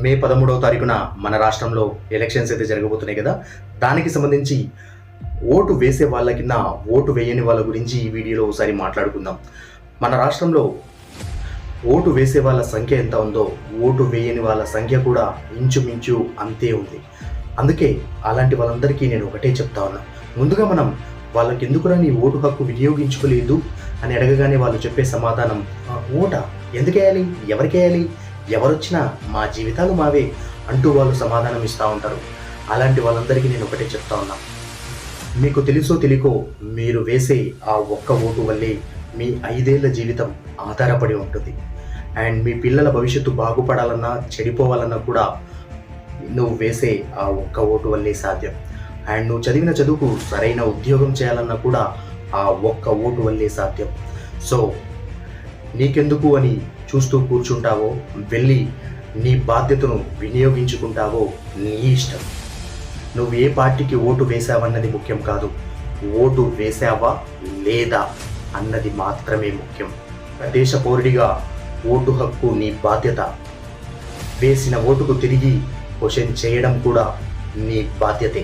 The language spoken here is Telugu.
మే 13వ తారీఖున మన రాష్ట్రంలో ఎలక్షన్స్ అయితే జరగబోతున్నాయి కదా. దానికి సంబంధించి ఓటు వేసే వాళ్ళ కింద ఓటు వేయని వాళ్ళ గురించి ఈ వీడియోలో ఒకసారి మాట్లాడుకుందాం. మన రాష్ట్రంలో ఓటు వేసే వాళ్ళ సంఖ్య ఎంత ఉందో ఓటు వేయని వాళ్ళ సంఖ్య కూడా ఇంచుమించు అంతే ఉంది. అందుకే అలాంటి వాళ్ళందరికీ నేను ఒకటే చెప్తా ఉన్నా, ముందుగా మనం వాళ్ళకి ఎందుకురా నీ ఓటు హక్కు వినియోగించుకోలేదు అని అడగగానే వాళ్ళు చెప్పే సమాధానం, ఓటా ఎందుకేయాలి, ఎవరికేయాలి, ఎవరొచ్చినా మా జీవితాలు మావే అంటూ వాళ్ళు సమాధానం ఇస్తూ ఉంటారు. అలాంటి వాళ్ళందరికీ నేను ఒకటే చెప్తా ఉన్నా, మీకు తెలుసో తెలియకో మీరు వేసే ఆ ఒక్క ఓటు వల్లే మీ 5 ఏళ్ల జీవితం ఆధారపడి ఉంటుంది. అండ్ మీ పిల్లల భవిష్యత్తు బాగుపడాలన్నా చెడిపోవాలన్నా కూడా నువ్వు వేసే ఆ ఒక్క ఓటు వల్లే సాధ్యం. అండ్ నువ్వు చదివిన చదువుకు సరైన ఉద్యోగం చేయాలన్నా కూడా ఆ ఒక్క ఓటు వల్లే సాధ్యం. సో నీకెందుకు అని చూస్తూ కూర్చుంటావో, వెళ్ళి నీ బాధ్యతను వినియోగించుకుంటావో నీ ఇష్టం. నువ్వు ఏ పార్టీకి ఓటు వేసావన్నది ముఖ్యం కాదు, ఓటు వేసావా లేదా అన్నది మాత్రమే ముఖ్యం. దేశ పౌరుడిగా ఓటు హక్కు నీ బాధ్యత. వేసిన ఓటుకు తిరిగి క్వశ్చన్ చేయడం కూడా నీ బాధ్యతే.